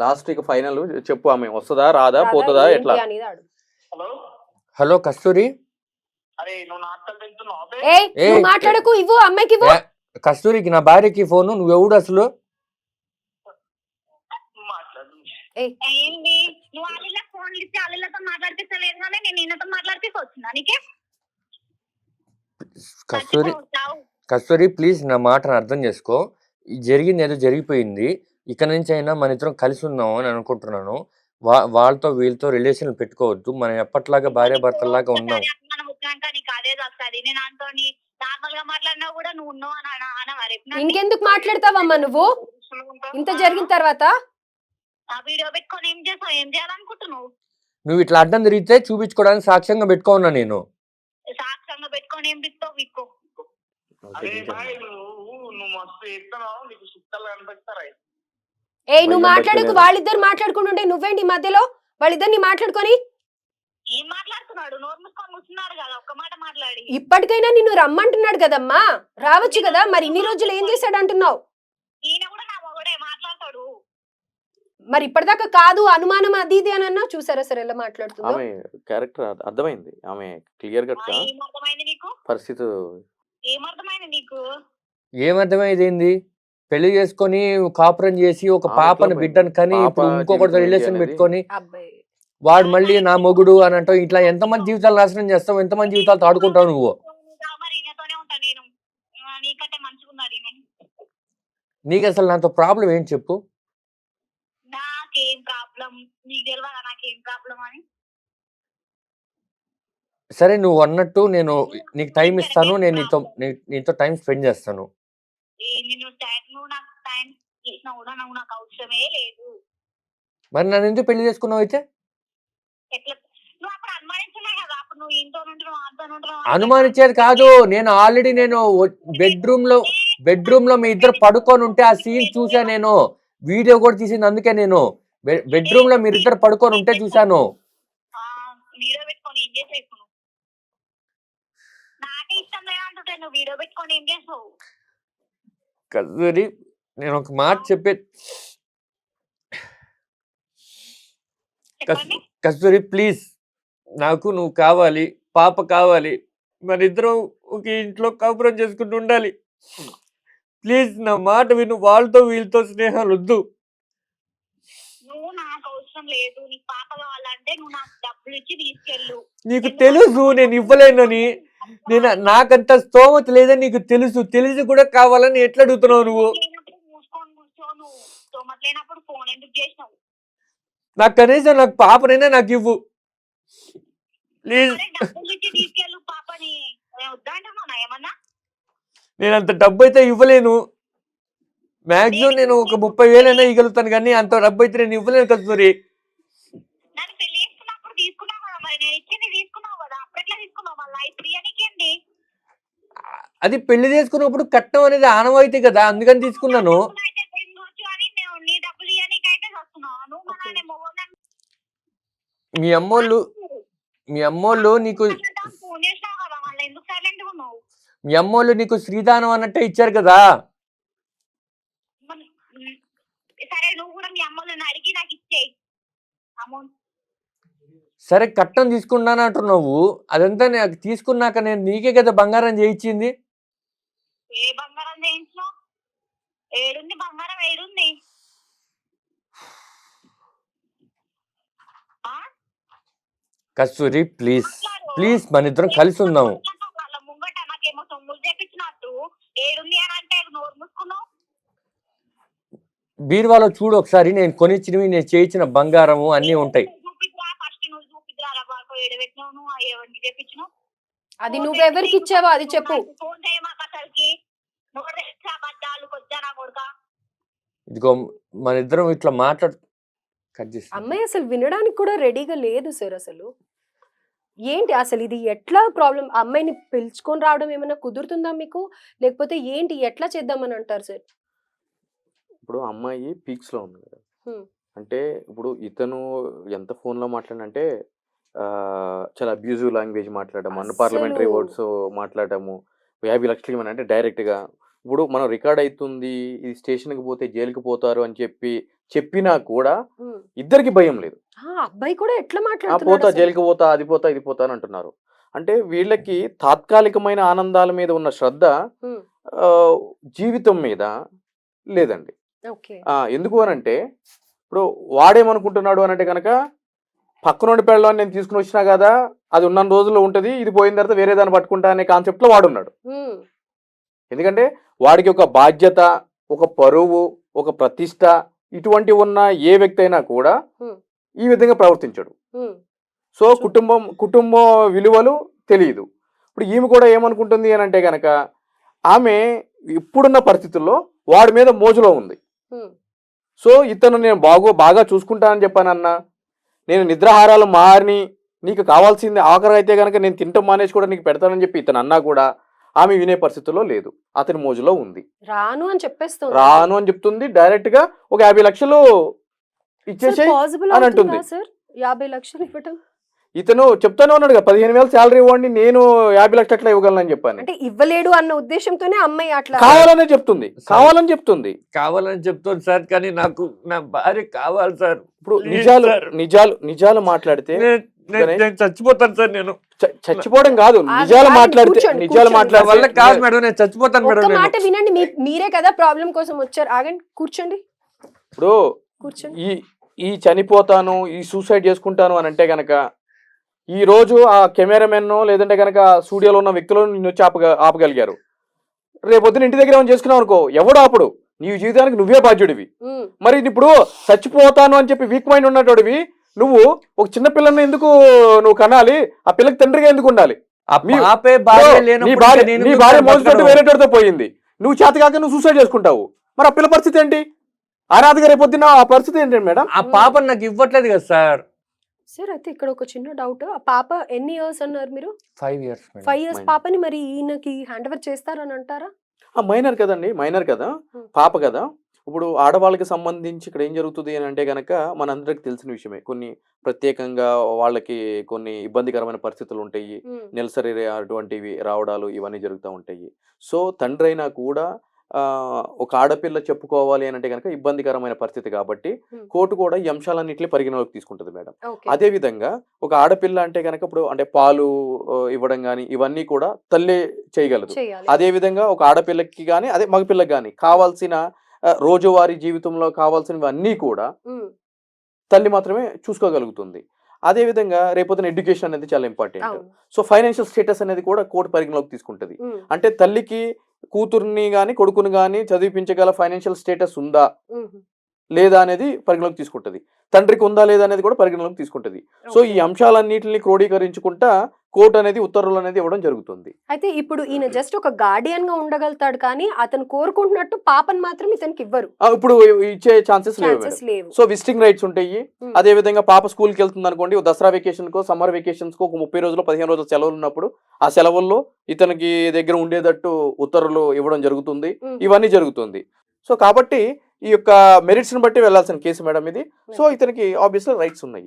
Last ఇక final చెప్పు, ఆమె వస్తుందా రాదా పోతుందా ఎట్లా? హలో హలో కస్తూరి. అరే నువ్వు నా అక్కలు తింటున్నావు అబే నువ్వు మాట్లాడకు, ఇవ్వు అమ్మాయికి ఇవ్వు. కస్తూరికి నా భార్యకి ఫోను. నువ్వెవడు అసలు? మాట్లాడు ఏంటి నువ్వు వాళ్ళ ఫోన్లు ఇచ్చి వాళ్ళతో మాట్లాడిపిస్తలేదు కానీ నేను నిన్నతో మాట్లాడిపిస్తూ వచ్చినా నీకే. కస్తూరి కస్తూరి ప్లీజ్ నా మాటను అర్థం చేసుకో. జరిగింది ఏదో జరిగిపోయింది. ఇక నుంచి అయినా మన ఇద్దరం కలిసి ఉన్నాం అని అనుకుంటున్నాను. వాళ్ళతో వీళ్ళతో రిలేషన్ పెట్టుకోవద్దు. మనం ఎప్పట్లాగా భార్య భర్తలాగా ఉన్నాం. ఇంకెందుకు మాట్లాడతావమ్మా నువ్వు ఇంత జరిగిన తర్వాత? నువ్వు ఇట్లా అడ్డం తిరిగితే చూపించుకోవడానికి సాక్ష్యంగా పెట్టుకోన్నా నేను. సాక్ష్యంగా పెట్టుకొని ఏం బిక్తో అరే బాయ్ నువ్వు మస్తు చెప్తున్నావు, నీకు సుత్తలు కనిపిస్తారా? నువ్వు మాట్లాడకు. వాళ్ళిద్దరు మాట్లాడుకుంటుంటే నువ్వేంటి మధ్యలో? వాళ్ళిద్దరిని మాట్లాడుకొని ఏం మాట్లాడుతున్నాడు? నోరు మూసుకొని కూర్చున్నాడు కదా, ఒక్క మాట మాట్లాడి. ఇప్పటికైనా నిన్ను రమ్మంటున్నాడు కదమ్మా, రావచ్చు కదా. మరి ఇన్ని రోజులు ఏం చేశాడు అంటున్నావు? ఈయన కూడా నా మొగడే మాట్లాడతాడు. మరి ఇప్పటిదాకా కాదు అనుమానం అది ఇది అని అన్నా. చూసారా సరే ఎలా మాట్లాడుతుందో? ఆమె క్యారెక్టర్ అర్థమైంది. ఆమె క్లియర్ గా ఏమర్థమైంది నీకు? పరిస్థితి ఏమర్థమైంది నీకు? ఏమర్థమైంది ఏంది? పెళ్లి చేసుకొని కాపురం చేసి ఒక పాపను బిడ్డను కని ఇప్పుడు ఇంకొకటి రిలేషన్ పెట్టుకొని వాడు మళ్ళీ నా మొగుడు అని అంటావు. ఇట్లా ఎంతమంది జీవితాలు నాశనం చేస్తావు? ఎంతమంది జీవితాలు ఆడుకుంటావు నువ్వు? నీకు అసలు నాతో ప్రాబ్లం ఏంటి చెప్పు? నాకేం ప్రాబ్లం నీకు తెలియదా? నాకేం ప్రాబ్లం అని. సరే నువ్వు అన్నట్టు నేను నీకు టైం ఇస్తాను. నేను నీతో టైం స్పెండ్ చేస్తాను. మరి నన్ను ఎందుకు పెళ్లి చేసుకున్నావు అయితే? అనుమానించేది కాదు. నేను ఆల్రెడీ బెడ్రూమ్ లో మీ ఇద్దరు పడుకొని ఉంటే ఆ సీన్ చూసా. నేను వీడియో కూడా తీసింది. అందుకే నేను బెడ్రూమ్ లో మీరిద్దరు పడుకొని ఉంటే చూసాను. కస్తూరి నేను ఒక మాట చెప్పే. కస్తూరి ప్లీజ్, నాకు నువ్వు కావాలి, పాప కావాలి. మన ఇద్దరం ఒక ఇంట్లో కాపురం చేసుకుంటూ ఉండాలి. ప్లీజ్ నా మాట విను. వాళ్ళతో వీళ్ళతో స్నేహాలు వద్దు. నువ్వు నాకు అవసరం లేదు. నీకు పాప కావాలంటే నువ్వు నాకు డబ్బులు ఇచ్చి తీసుకెళ్ళు. నీకు తెలుసు నేను ఇవ్వలేనని. నేను నాకంత స్తోమత లేదని నీకు తెలుసు. తెలిసి కూడా కావాలని ఎట్లా అడుగుతున్నావు నువ్వు? నాకు కనీసం నాకు పాపనైనా నాకు ఇవ్వు ప్లీజ్. నేను అంత డబ్బు అయితే ఇవ్వలేను. మాక్సిమం నేను ఒక 30,000 అయినా ఇవ్వగలుగుతాను, కానీ అంత డబ్బు అయితే నేను ఇవ్వలేను కస్తూరి. అది పెళ్లి చేసుకున్నప్పుడు కట్నం అనేది ఆనవాయితీ కదా, అందుకని తీసుకున్నాను. మీ అమ్మోళ్ళు నీకు శ్రీదానం అన్నట్టే ఇచ్చారు కదా. సరే కట్నం తీసుకున్నాను అంటున్నావు. అదంతా నాకు తీసుకున్నాక నేను నీకే కదా బంగారం చేయించింది. కస్తూరి ప్లీజ్ ప్లీజ్ మన ఇద్దరం కలిసి ఉందాము. బీరువాలో చూడు ఒకసారి. నేను కొనిచ్చినవి, నేను చేయించిన బంగారము అన్ని ఉంటాయి. అది నువ్వెవరికి ఇచ్చావో అది చెప్పు. ఇదిగో మన ఇద్దరం ఇట్లా మాట్లాడు. అమ్మాయి అసలు వినడానికి కూడా రెడీగా లేదు సార్. అసలు ఏంటి అసలు ఇది ఎట్లా ప్రాబ్లం? అమ్మాయిని పిలుచుకొని రావడం ఏమైనా కుదురుతుందా మీకు? లేకపోతే ఏంటి ఎట్లా చేద్దామని అంటారు సార్? ఇప్పుడు అమ్మాయి పీక్స్ లో ఉంది కదా. అంటే ఇప్పుడు ఇతను ఎంత ఫోన్ లో మాట్లాడంటే చాలా అబ్యూజివ్ లాంగ్వేజ్ మాట్లాడము, అన్పార్లమెంటరీ వర్డ్స్ మాట్లాడము, 50 లక్షలకి అంటే డైరెక్ట్ గా ఇప్పుడు మనం రికార్డ్ అవుతుంది, ఇది స్టేషన్కి పోతే జైలుకి పోతారు అని చెప్పినా కూడా ఉమ్. ఇద్దరికి భయం లేదు. అబ్బాయి కూడా ఎట్లా పోతా మాట్లాడుతున్నాడు జైలుకి పోతా, అది పోతా ఇది పోతా అని అంటున్నారు. అంటే వీళ్ళకి తాత్కాలికమైన ఆనందాల మీద ఉన్న శ్రద్ధ ఉమ్. జీవితం మీద లేదండి. ఓకే. ఎందుకు అనంటే ఇప్పుడు వాడేమనుకుంటున్నాడు అనంటే కనుక పక్కనోడి పెళ్ళని నేను తీసుకుని వచ్చినా కదా, అది ఉన్న రోజుల్లో ఉంటుంది, ఇది పోయిన తర్వాత వేరే దాన్ని పట్టుకుంటా అనే కాన్సెప్ట్లో వాడున్నాడు. ఉమ్. ఎందుకంటే వాడికి ఒక బాధ్యత, ఒక పరువు, ఒక ప్రతిష్ట ఇటువంటి ఉన్న ఏ వ్యక్తి అయినా కూడా ఈ విధంగా ప్రవర్తించడు. ఉమ్. సో కుటుంబ విలువలు తెలియదు. ఇప్పుడు ఈమె కూడా ఏమనుకుంటుంది అని అంటే కనుక ఆమె ఇప్పుడున్న పరిస్థితుల్లో వాడి మీద మోజులో ఉంది. ఉమ్. సో ఇతను నేను బాగా చూసుకుంటానని చెప్పానన్నా, నేను నిద్రాహారాలు మారిని నీకు కావాల్సింది ఆఖరి అయితే కనుక నేను తింటాం మానేసి కూడా నీకు పెడతానని చెప్పి ఇతను అన్నా కూడా ఆమె వినే పరిస్థితుల్లో లేదు, అతని మోజులో ఉంది. రాను అని చెప్పేస్తుంది. రాను అని చెప్తుంది, డైరెక్ట్ గా ఒక 50 లక్షలు ఇచ్చేసే పాసిబుల్ అని అంటుంది. సార్ 50 లక్షలు ఇవ్వటం ఇతను చెప్తానే ఉన్నాడు కదా, 15,000 శాలరీ ఇవ్వండి, నేను 50 లక్షలు అట్లా ఇవ్వగలను చెప్పాను. అంటే ఇవ్వలేడు అన్న ఉద్దేశంతోనే అమ్మాయి అట్లా కావాలనే చెప్తుంది, కావాలని చెప్తుంది. కావాలని చెప్తాను సార్, కానీ నాకు నా భార్య కావాలి సార్. ఇప్పుడు Please sir. నిజాలు మాట్లాడితే నేను చచ్చిపోతాను సార్. నేను చచ్చిపోవడం కాదు, ఆ నిజాలు గాడిని మాట్లాడితే కూర్చోండి, నిజాలు కూర్చోండి. నా వల్ల కాదు మాట్లాడితే మేడం, నేను చచ్చిపోతాను మేడం. ఒక్క నేను మాట వినండి, మీరే కదా ప్రాబ్లం కోసం వచ్చారు. ఆగండి, కూర్చోండి ఇప్పుడు కూర్చోండి. ఈ చనిపోతాను, ఈ సూసైడ్ చేసుకుంటాను అని అంటే గనక ఈ రోజు ఆ కెమెరామెన్ లేదంటే గనక స్టూడియోలో ఉన్న వ్యక్తులను నిన్ను వచ్చి ఆపగలిగారు. రేపొద్దున ఇంటి దగ్గర ఏమైనా చేసుకున్నావు అనుకో, ఎవడు ఆపడు, నీ జీవితానికి నువ్వే బాధ్యుడివి. ఉమ్. మరి ఇప్పుడు చచ్చిపోతాను అని చెప్పి వీక్ మైండ్ ఉన్నటోడివి నువ్వు ఒక చిన్న పిల్లని ఎందుకు నువ్వు కనాలి? ఆ పిల్లకి తండ్రిగా ఎందుకు ఉండాలి? ఆ పాపే భార్య లేనప్పుడు నీ భార్య నేను నీ ఎందుకు భార్య సార్ మోసతోటి బతకను? వేరేటోడితో పోయింది, నువ్వు చేతకాక నువ్వు సూసైడ్ చేసుకుంటావు, మరి ఆ పిల్ల పరిస్థితి ఏంటి? అనాథగా రేపొద్దున ఆ పరిస్థితి ఏంటి మేడం? ఆ పాప నాకు ఇవ్వట్లేదు కదా సార్. సార్ అయితే ఇక్కడ ఒక చిన్న డౌట్, ఆ పాప ఎన్ని ఇయర్స్ అన్నారు మీరు? 5 years. 5 years Minor. పాపని మరి ఈయనకి హ్యాండ్ ఓవర్ చేస్తారని అంటారా? మైనర్ కదండి, మైనర్ కదా, పాప కదా. ఇప్పుడు ఆడవాళ్ళకి సంబంధించి ఇక్కడ ఏం జరుగుతుంది అని అంటే కనుక మనందరికి తెలిసిన విషయమే, కొన్ని ప్రత్యేకంగా వాళ్ళకి కొన్ని ఇబ్బందికరమైన పరిస్థితులు ఉంటాయి, నెలసరి అటువంటివి రావడాలు ఇవన్నీ జరుగుతూ ఉంటాయి. సో తండ్రి అయినా కూడా ఒక ఆడపిల్ల చెప్పుకోవాలి అని అంటే కనుక ఇబ్బందికరమైన పరిస్థితి కాబట్టి కోర్టు కూడా ఈ అంశాలన్నింటినీ పరిగణలోకి తీసుకుంటుంది మేడం. అదే విధంగా ఒక ఆడపిల్ల అంటే కనుక ఇప్పుడు అంటే పాలు ఇవ్వడం కానీ ఇవన్నీ కూడా తల్లే చేయగలదు. అదే విధంగా ఒక ఆడపిల్లకి కానీ అదే మగపిల్లకి కానీ కావాల్సిన రోజువారీ జీవితంలో కావాల్సినవన్నీ కూడా తల్లి మాత్రమే చూసుకోగలుగుతుంది. అదే విధంగా రేపొద్దున ఎడ్యుకేషన్ అనేది చాలా ఇంపార్టెంట్. సో ఫైనాన్షియల్ స్టేటస్ అనేది కూడా కోర్టు పరిగణలోకి తీసుకుంటుంది. అంటే తల్లికి కూతుర్ని కానీ కొడుకుని కానీ చదివించగల ఫైనాన్షియల్ స్టేటస్ ఉందా లేదా అనేది పరిగణలోకి తీసుకుంటుంది, తండ్రికి ఉందా లేదా అనేది కూడా పరిగణలోకి తీసుకుంటుంది. సో ఈ అంశాలన్నింటినీ క్రోడీకరించుకుంటా కోర్టు అనేది ఉత్తర్వులు అనేది ఇవ్వడం జరుగుతుంది. అయితే ఇప్పుడు ఈయన జస్ట్ ఒక గార్డియన్ గా ఉండగలుగుతాడు, కానీ అతను కోరుకుంటున్నట్టు పాపని మాత్రం ఇతనికి ఇవ్వరు, ఇప్పుడు ఇచ్చే ఛాన్సెస్ లేవు. సో విజిటింగ్ రైట్స్ ఉంటాయి. అదే విధంగా పాప స్కూల్కి వెళ్తుంది అనుకోండి, దసరా వెకేషన్ కో సమ్మర్ వెకేషన్స్ కో ఒక 30 రోజులు 15 రోజులు సెలవులు ఉన్నప్పుడు ఆ సెలవుల్లో ఇతనికి దగ్గర ఉండేటట్టు ఉత్తర్వులు ఇవ్వడం జరుగుతుంది. ఇవన్నీ జరుగుతుంది. సో కాబట్టి ఈ యొక్క మెరిట్స్ ని బట్టి వెళ్లాల్సిన కేసు మేడం ఇది. సో ఇతనికి ఆబ్వియస్లీ రైట్స్ ఉన్నాయి.